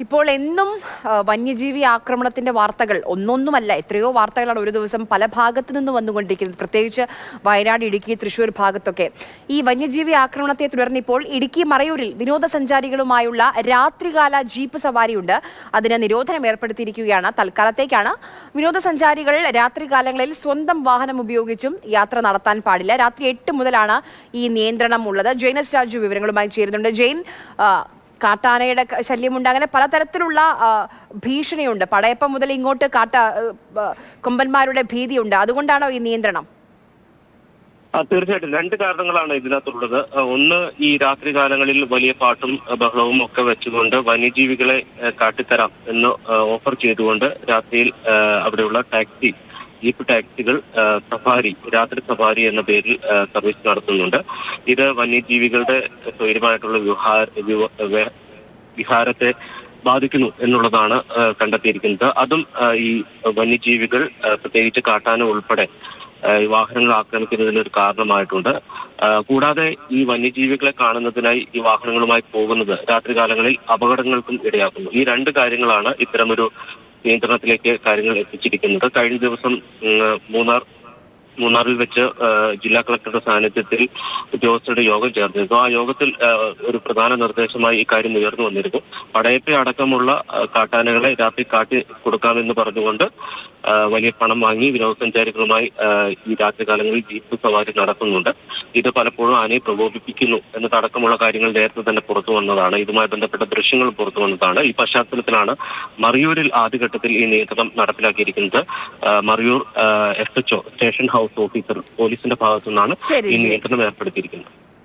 ഇപ്പോൾ എന്നും വന്യജീവി ആക്രമണത്തിന്റെ വാർത്തകൾ ഒന്നൊന്നുമല്ല, എത്രയോ വാർത്തകളാണ് ഒരു ദിവസം പല ഭാഗത്തു നിന്ന് വന്നുകൊണ്ടിരിക്കുന്നത്. പ്രത്യേകിച്ച് വയനാട്, ഇടുക്കി, തൃശ്ശൂർ ഭാഗത്തൊക്കെ ഈ വന്യജീവി ആക്രമണത്തെ തുടർന്ന് ഇപ്പോൾ ഇടുക്കി മറയൂരിൽ വിനോദസഞ്ചാരികളുമായുള്ള രാത്രികാല ജീപ്പ് സവാരിയുണ്ട്. അതിന് നിരോധനം ഏർപ്പെടുത്തിയിരിക്കുകയാണ്. തൽക്കാലത്തേക്കാണ്. വിനോദസഞ്ചാരികൾ രാത്രികാലങ്ങളിൽ സ്വന്തം വാഹനം ഉപയോഗിച്ചും യാത്ര നടത്താൻ പാടില്ല. രാത്രി 8 മുതലാണ് ഈ നിയന്ത്രണം ഉള്ളത്. ജെയിനസ് രാജു വിവരങ്ങളുമായി ചേരുന്നുണ്ട്. ജെയിൻ, കാട്ടാനയുടെ ശല്യമുണ്ട്, അങ്ങനെ പലതരത്തിലുള്ള ഭീഷണിയുണ്ട്. പടയപ്പം മുതൽ ഇങ്ങോട്ട് കൊമ്പന്മാരുടെ ഭീതിയുണ്ട്. അതുകൊണ്ടാണോ ഈ നിയന്ത്രണം? തീർച്ചയായിട്ടും രണ്ട് കാരണങ്ങളാണ് ഇതിനകത്തുള്ളത്. ഒന്ന്, ഈ രാത്രി കാലങ്ങളിൽ വലിയ പാട്ടും ബഹളവും ഒക്കെ വെച്ചുകൊണ്ട് വന്യജീവികളെ കാട്ടിത്തരാം എന്ന് ഓഫർ ചെയ്തുകൊണ്ട് രാത്രിയിൽ അവിടെയുള്ള ജീപ്പ് ടാക്സികൾ രാത്രി സഫാരി എന്ന പേരിൽ സർവീസ് നടത്തുന്നുണ്ട്. ഇത് വന്യജീവികളുടെ സ്വൈര്യമായിട്ടുള്ള വിഹാരത്തെ ബാധിക്കുന്നു എന്നുള്ളതാണ് കണ്ടെത്തിയിരിക്കുന്നത്. അതും ഈ വന്യജീവികൾ, പ്രത്യേകിച്ച് കാട്ടാന ഉൾപ്പെടെ വാഹനങ്ങൾ ആക്രമിക്കുന്നതിന് ഒരു കാരണമായിട്ടുണ്ട്. കൂടാതെ ഈ വന്യജീവികളെ കാണുന്നതിനായി ഈ വാഹനങ്ങളുമായി പോകുന്നത് രാത്രികാലങ്ങളിൽ അപകടങ്ങൾക്കും ഇടയാക്കുന്നു. ഈ രണ്ട് കാര്യങ്ങളാണ് ഇത്തരമൊരു നിയന്ത്രണത്തിലേക്ക് കാര്യങ്ങൾ എത്തിച്ചിരിക്കുന്നത്. കഴിഞ്ഞ ദിവസം മൂന്നാറിൽ വെച്ച് ജില്ലാ കളക്ടറുടെ സാന്നിധ്യത്തിൽ ഉദ്യോഗസ്ഥരുടെ യോഗം ചേർന്നിരുന്നു. ആ യോഗത്തിൽ ഒരു പ്രധാന നിർദ്ദേശമായി ഇക്കാര്യം ഉയർന്നു വന്നിരുന്നു. പടയപ്പ അടക്കമുള്ള കാട്ടാനകളെ രാത്രി കാട്ടി കൊടുക്കാമെന്ന് പറഞ്ഞുകൊണ്ട് വലിയ പണം വാങ്ങി വിനോദസഞ്ചാരികളുമായി ഈ രാത്രികാലങ്ങളിൽ ജീപ്പ് സവാരി നടത്തുന്നുണ്ട്. ഇത് പലപ്പോഴും ആനയെ പ്രകോപിപ്പിക്കുന്നു എന്നതടക്കമുള്ള കാര്യങ്ങൾ നേരത്തെ തന്നെ പുറത്തു വന്നതാണ്. ഇതുമായി ബന്ധപ്പെട്ട ദൃശ്യങ്ങൾ പുറത്തു വന്നതാണ്. ഈ പശ്ചാത്തലത്തിലാണ് മറയൂരിൽ ആദ്യഘട്ടത്തിൽ ഈ നിയന്ത്രണം നടപ്പിലാക്കിയിരിക്കുന്നത്. Marayoor SHO station house officer പോലീസിന്റെ ഭാഗത്തു നിന്നാണ് ഈ നിയന്ത്രണം ഏർപ്പെടുത്തിയിരിക്കുന്നത്.